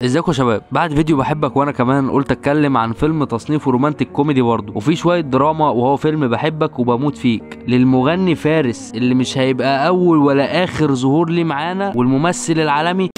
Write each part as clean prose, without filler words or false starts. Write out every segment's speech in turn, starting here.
ازيكم يا شباب؟ بعد فيديو بحبك وانا كمان قلت اتكلم عن فيلم تصنيفه رومانتك كوميدي برضه وفي شويه دراما، وهو فيلم بحبك وبموت فيك للمغني فارس اللي مش هيبقى اول ولا اخر ظهور ليه معانا، والممثل العالمي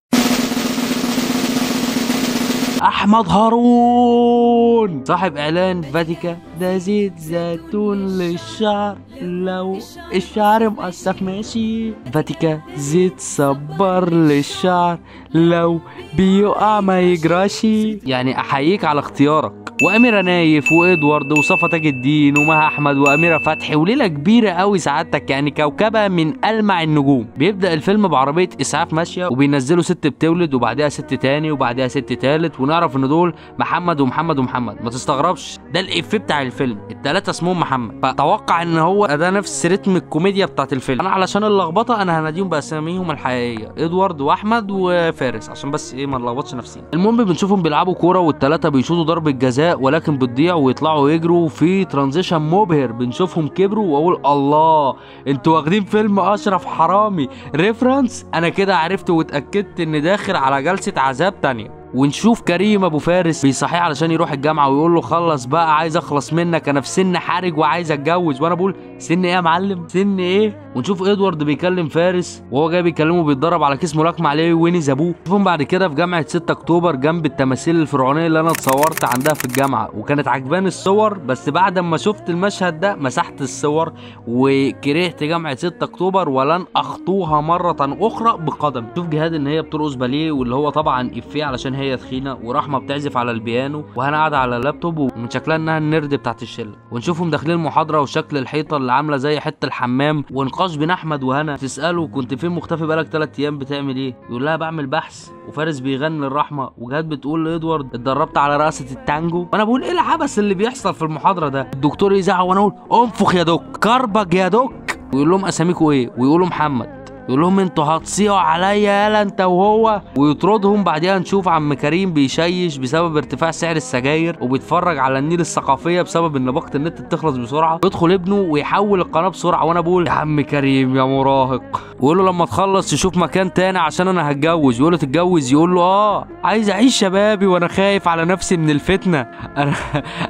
احمد هارون صاحب اعلان فاتيكا. ده زيت زيتون للشعر لو الشعر مقصف ماشي، فاتيكا زيت صبار للشعر لو بيقع ما يجراشي. يعني احييك على اختيارك. واميره نايف وادوارد وصفا تاج الدين ومها احمد واميره فتحي وليله كبيره قوي سعادتك، يعني كوكبه من المع النجوم. بيبدا الفيلم بعربيه اسعاف ماشيه وبينزلوا ست بتولد وبعدها ست تاني وبعدها ست تالت، ونعرف ان دول محمد ومحمد ومحمد. ما تستغربش، ده الافيه بتاع الفيلم، التلاته اسمهم محمد، فتوقع ان هو ده نفس رتم الكوميديا بتاعت الفيلم. انا علشان اللخبطه انا هناديهم باساميهم الحقيقيه، ادوارد واحمد وفارس، عشان بس ايه ما نلخبطش نفسينا. المهم بنشوفهم بيلعبوا كوره والتلاته بيشوطوا ضربه جزاء ولكن بتضيع ويطلعوا يجروا في ترانزيشن مبهر. بنشوفهم كبروا واقول الله، انتوا واخدين فيلم اشرف حرامي ريفرنس. انا كده عرفت واتاكدت ان داخل على جلسه عذاب تانية. ونشوف كريم ابو فارس بيصحيه علشان يروح الجامعه ويقول له خلص بقى، عايز اخلص منك، انا في سن حرج وعايز اتجوز. وانا بقول سن ايه يا معلم، سن ايه؟ ونشوف ادوارد بيكلم فارس وهو جاي بيكلمه بيتدرب على كيس ملاكمه عليه ويني ابوه. نشوفهم بعد كده في جامعه 6 اكتوبر جنب التماثيل الفرعونيه اللي انا اتصورت عندها في الجامعه، وكانت عجباني الصور، بس بعد ما شفت المشهد ده مسحت الصور وكرهت جامعه 6 اكتوبر ولن اخطوها مره اخرى بقدم. شوف جهاد ان هي بترقص باليه، واللي هو طبعا افيه علشان هي تخينه، ورحمه بتعزف على البيانو، وهنا قاعده على اللابتوب ومن شكلها انها النرد بتاعت الشله. ونشوفهم داخلين المحاضره وشكل الحيطه اللي عامله زي حته الحمام، ونقاش بين احمد وهنا. تساله كنت فين مختفي بقالك 3 ايام بتعمل ايه؟ يقول لها بعمل بحث. وفارس بيغني الرحمه، وجهاد بتقول لادوارد اتدربت على رقصه التانجو. وانا بقول ايه العبث اللي بيحصل في المحاضره ده؟ الدكتور يزعق وانا اقول انفخ يا دوك، كربج يا دوك. ويقول لهم اساميكوا ايه؟ ويقولوا محمد. يقول لهم انتوا هتصيعوا عليا يالا انت وهو، ويطردهم. بعدها نشوف عم كريم بيشيش بسبب ارتفاع سعر السجاير، وبيتفرج على النيل الثقافيه بسبب ان باقه النت بتخلص بسرعه. يدخل ابنه ويحول القناه بسرعه، وانا بقول يا عم كريم يا مراهق. ويقول له لما تخلص تشوف مكان تاني عشان انا هتجوز. يقول له تتجوز؟ يقول له عايز اعيش شبابي وانا خايف على نفسي من الفتنه.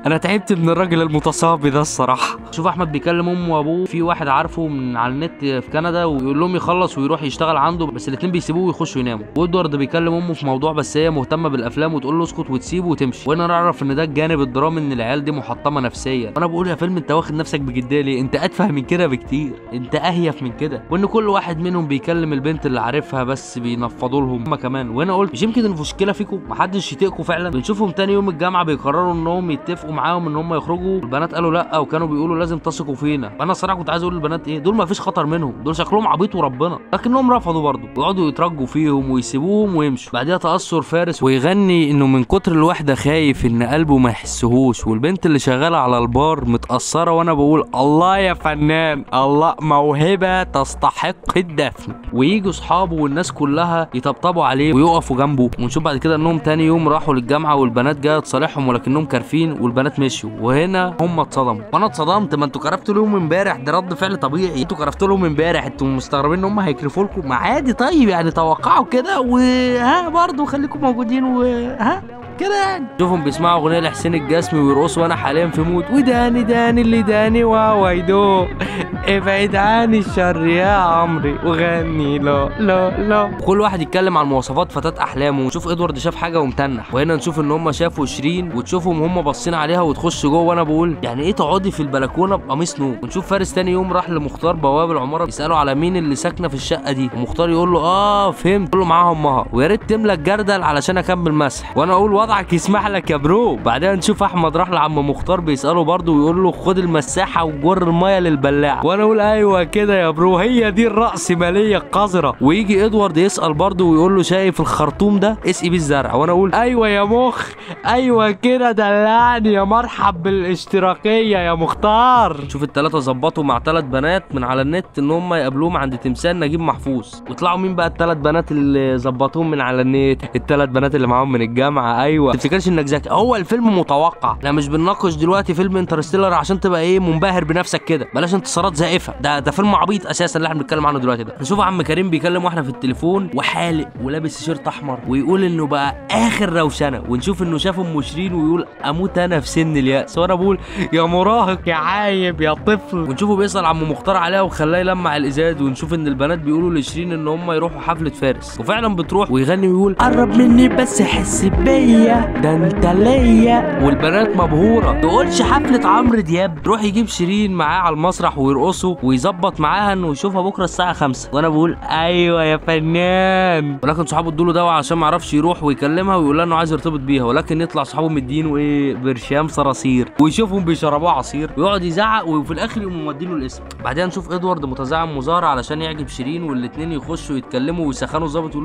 انا تعبت من الراجل المتصابي ده الصراحه. شوف احمد بيكلم امه وابوه، في واحد عارفه من على النت في كندا، ويقول لهم يخلص ويروح يشتغل عنده، بس الاثنين بيسيبوه ويخشوا يناموا. وادوارد بيكلم امه في موضوع بس هي مهتمه بالافلام وتقول له اسكت وتسيبه وتمشي. وانا نعرف ان ده الجانب الدرامي، ان العيال دي محطمه نفسيا. وانا بقول يا فيلم انت واخد نفسك بجديه ليه؟ انت اتفه من كده بكتير، انت اهيف من كده. وان كل واحد منهم بيكلم البنت اللي عارفها بس بينفضوا لهم هم كمان. وانا قلت مش يمكن المشكله فيكم، محدش يطيقكم فعلا. بنشوفهم تاني يوم الجامعه بيقرروا انهم يتفقوا معاهم ان هم يخرجوا. البنات قالوا لا، وكانوا بيقولوا لازم تثقوا فينا. وانا الصراحه كنت عايز اقول للبنات ايه، دول ما فيش خطر منهم، دول شكلهم عبيط وربنا، لكنهم رفضوا برضه، ويقعدوا يترجوا فيهم ويسيبوهم ويمشوا. بعدها تأثر فارس ويغني انه من كتر الوحده خايف ان قلبه ما يحسهوش، والبنت اللي شغاله على البار متأثره. وانا بقول الله يا فنان، الله، موهبه تستحق الدفن. وييجوا اصحابه والناس كلها يطبطبوا عليه ويقفوا جنبه. ونشوف بعد كده انهم تاني يوم راحوا للجامعه والبنات جايه تصالحهم ولكنهم كارفين، والبنات مشيوا. وهنا هم اتصدموا. وانا اتصدمت، ما انتوا كرفتوا لهم امبارح، ده رد فعل طبيعي. انتوا كرفتوا لهم امبارح، انتوا مستغربين ان هم هيكرفوا لكم؟ ما عادي، طيب يعني توقعوا كده وها برضه خليكم موجودين وها كده يعني. شوفهم بيسمعوا اغنيه لحسين الجسمي ويرقصوا، وانا حاليا في مود وداني داني اللي داني واويدو ابعد عن الشر يا عمري وغني لا لا لا. كل واحد يتكلم عن مواصفات فتاة احلامه. ونشوف ادوارد شاف حاجه ومتنح، وهنا نشوف ان هم شافوا شيرين وتشوفهم هم باصين عليها وتخش جوه. وانا بقول يعني ايه تقعدي في البلكونه بقميص نوم. ونشوف فارس تاني يوم راح لمختار بواب العماره يساله على مين اللي ساكنه في الشقه دي، ومختار يقول له فهمت، يقول له معاها امها، ويا ريت تملى الجردل علشان اكمل مسح. وانا اقول وضعك يسمح لك يا برو. بعدها نشوف احمد راح لعم مختار بيساله برضه ويقول له خد المساحه وجر الميه للبلاعه. وانا اقول ايوه كده يا برو، هي دي الرأسماليه القذره. ويجي ادوارد يسال برضه ويقول له شايف الخرطوم ده اسقي بيه الزرع. وانا اقول ايوه يا مخ، ايوه كده دلعني يا مرحب بالاشتراكيه يا مختار. شوف الثلاثه ظبطوا مع 3 بنات من على النت ان هم يقابلوهم عند تمثال نجيب محفوظ. وطلعوا مين بقى ال3 بنات اللي ظبطوهم من على النت؟ ال3 بنات اللي معاهم من الجامعه. ايوه ايوه، ما تفتكرش انك ذكي. هو الفيلم متوقع. احنا مش بنناقش دلوقتي فيلم انترستيلر عشان تبقى ايه منبهر بنفسك كده، بلاش انتصارات زائفه. ده فيلم عبيط اساسا اللي احنا بنتكلم عنه دلوقتي ده. نشوف عم كريم بيكلم واحده في التليفون وحالق ولابس تيشيرت احمر ويقول انه بقى اخر روشنه، ونشوف انه شاف ام شيرين ويقول اموت انا في سن الياس، وانا بقول يا مراهق يا عايب يا طفل. ونشوفه بيسال عم مختار عليها وخلاه يلمع الازاز، ونشوف ان البنات بيقولوا لشيرين ان هم يروحوا حفله فارس، وفعلا بتروح ويغني ويقول قرب مني بس حس بيا ده انت ليا، والبنات مبهوره. ما تقولش حفله عمرو دياب، روح يجيب شيرين معاه على المسرح ويرقصوا ويظبط معاها انه يشوفها بكره الساعه 5، وانا بقول ايوه يا فنان. ولكن صحابه ادوا له دواء عشان ما يعرفش يروح ويكلمها ويقول لها انه عايز يرتبط بيها، ولكن يطلع صحابه مدينه ايه برشام صراصير، ويشوفهم بيشربوه عصير ويقعد يزعق، وفي الاخر يقوموا مودينه الاسم. بعدين نشوف ادوارد متزعم مظاهره علشان يعجب شيرين، والاثنين يخشوا يتكلموا ويسخنوا الظابط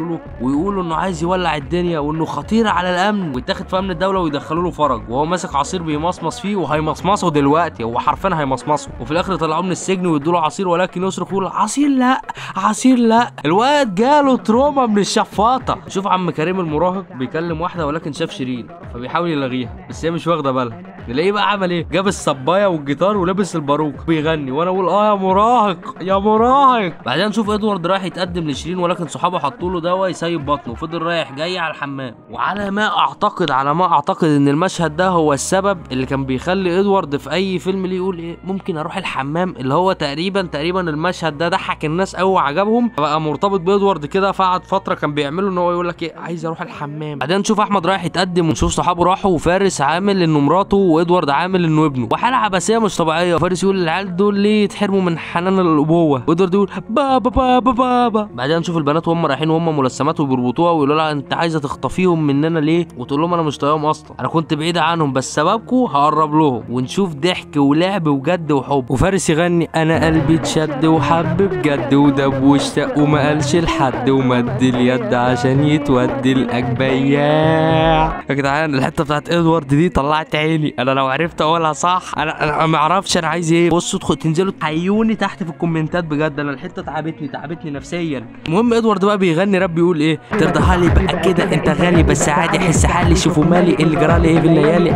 ويقولوا انه عايز يولع الدنيا وانه خطير على الامن ويتاخد في امن الدوله ويدخلوا له فرج، وهو ماسك عصير بيمصمص فيه وهيمصمصه دلوقتي، هو حرفيا هيمصمصه. وفي الاخر يطلعوه من السجن ويدوا له عصير، ولكن يصرخ يقول عصير لا عصير لا، الواد جاله تروما من الشفاطه. شوف عم كريم المراهق بيكلم واحده ولكن شاف شيرين فبيحاول يلغيها، بس هي مش واخده بالها. نلاقيه بقى عمل ايه؟ جاب الصبايه والجيتار ولبس الباروك بيغني، وانا اقول يا مراهق يا مراهق. بعدين نشوف ادوارد رايح يتقدم لشيرين، ولكن صحابه حطوا له دواء يسيب بطنه وفضل رايح جاي على الحمام. وعلى ما اعتقد ان المشهد ده هو السبب اللي كان بيخلي ادوارد في اي فيلم ليه يقول ايه ممكن اروح الحمام، اللي هو تقريبا المشهد ده ضحك الناس قوي وعجبهم، فبقى مرتبط بادوارد كده. فقعد فتره كان بيعمله ان هو يقول لك ايه عايز اروح الحمام. بعدين نشوف احمد رايح يتقدم ونشوف صحابه راحوا، وفارس عامل انه مراته وادوارد عامل انه ابنه، وحاله عبثيه مش طبيعيه. فارس يقول العيال دول ليه يتحرموا من حنان الابوه، وادوارد يقول بابا بابا بابا. بعدين نشوف البنات وهم رايحين وهم ملثمات وبيربطوها ويقولوا لها انت عايزه تخطفيهم مننا ليه، وتقول لهم انا مش طايقهم اصلا، انا كنت بعيده عنهم بس سببكم هقرب لهم. ونشوف ضحك ولعب وجد وحب، وفارس يغني انا قلبي اتشد وحب بجد ودب واشتاق وما قالش لحد ومد اليد عشان يتودي الاجبياع. يا جدعان الحته بتاعت ادوارد دي طلعت عيني، انا لو عرفت اقولها صح انا ما اعرفش انا عايز ايه. بصوا تنزلوا تحيوني تحت في الكومنتات بجد، انا الحته تعبتني نفسيا. المهم ادوارد بقى بيغني راب بيقول ايه ترضى لي بقى كده انت غالي بس عادي احس حالي شوفوا مالي اللي جرالي ايه في الليالي،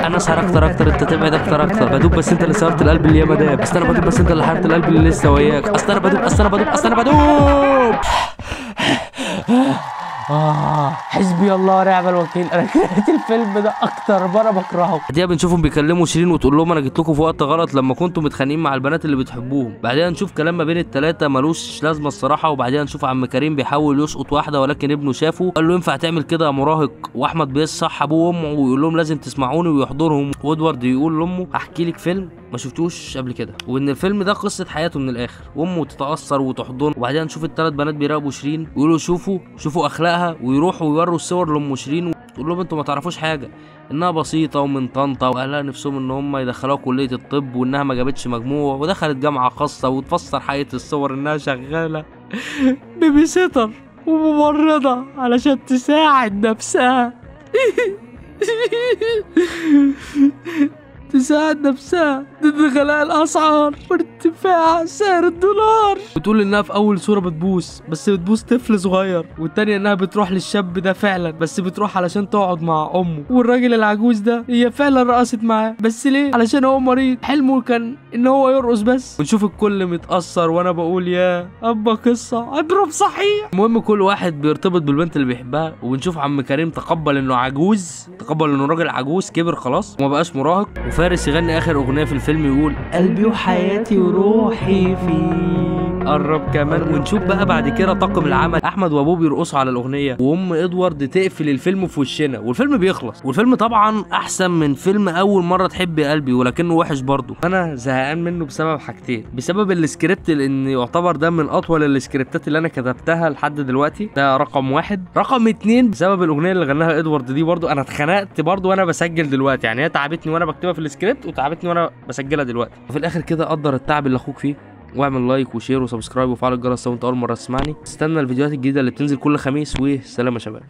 انا سهر اكتر انت تبعد اكتر بدوب بس انت اللي سهرت القلب اللي ياما داب، اصل انا بدوب بس انت اللي حرقت القلب اللي لسه وياك، اصل انا بدوب حسبي الله ونعم الوكيل. انا كرهت الفيلم ده اكتر مره بكرهه. بعديها بنشوفهم بيكلموا شيرين وتقول لهم انا جيت لكم في وقت غلط لما كنتوا متخانقين مع البنات اللي بتحبوهم. بعدين نشوف كلام ما بين الثلاثه ملوش لازمه الصراحه. وبعدين نشوف عم كريم بيحاول يسقط واحده ولكن ابنه شافه قال له ينفع تعمل كده يا مراهق، واحمد بيصح ابوه وامه ويقول لهم لازم تسمعوني ويحضرهم، وادوارد يقول لامه احكي لك فيلم ما شفتوش قبل كده، وان الفيلم ده قصه حياته من الاخر، وامه تتاثر وتحضنه. وبعدين نشوف الثلاث بنات بيراقبوا شيرين ويقولوا شوفوا اخلاقها، ويروحوا ويوروا الصور لام شيرين وتقول لهم انتوا ما تعرفوش حاجه، انها بسيطه ومن طنطا واهلها نفسهم ان هم يدخلوها كليه الطب، وانها ما جابتش مجموع ودخلت جامعه خاصه، وتفسر حقيقه الصور انها شغاله بيبي سيتر وممرضه علشان تساعد نفسها ضد غلاء الاسعار وارتفاع سعر الدولار. بتقول انها في اول صوره بتبوس بس بتبوس طفل صغير، والتانية انها بتروح للشاب ده فعلا بس بتروح علشان تقعد مع امه، والراجل العجوز ده هي فعلا رقصت معاه بس ليه؟ علشان هو مريض حلمه كان ان هو يرقص بس. ونشوف الكل متاثر وانا بقول يا ابا قصه اضرب صحيح. المهم كل واحد بيرتبط بالبنت اللي بيحبها، وبنشوف عم كريم تقبل انه راجل عجوز كبر خلاص وما بقاش مراهق. وفارس يغني اخر اغنيه في الفيلم يقول قلبي وحياتي وروحي فيه قرب كمان. ونشوف بقى بعد كده طاقم العمل احمد وابوه بيرقصوا على الاغنيه، وام ادوارد تقفل الفيلم في وشنا والفيلم بيخلص. والفيلم طبعا احسن من فيلم اول مره تحب قلبي ولكنه وحش برضه. انا زهقان منه بسبب حاجتين، بسبب السكريبت لان يعتبر ده من اطول السكريبتات اللي انا كتبتها لحد دلوقتي، ده رقم واحد. رقم اتنين بسبب الاغنيه اللي غناها ادوارد دي برضه انا اتخنقت برضه وانا بسجل دلوقتي، يعني هي تعبتني وانا بكتبها في السكريبت وتعبتني وانا بسجلها دلوقتي. وفي الاخر كده قدر التعب اللي اخوك فيه، واعمل لايك وشير وسبسكرايب وفعل الجرس لو انت اول مره تسمعني. استنى الفيديوهات الجديده اللي بتنزل كل خميس، وسلام يا شباب.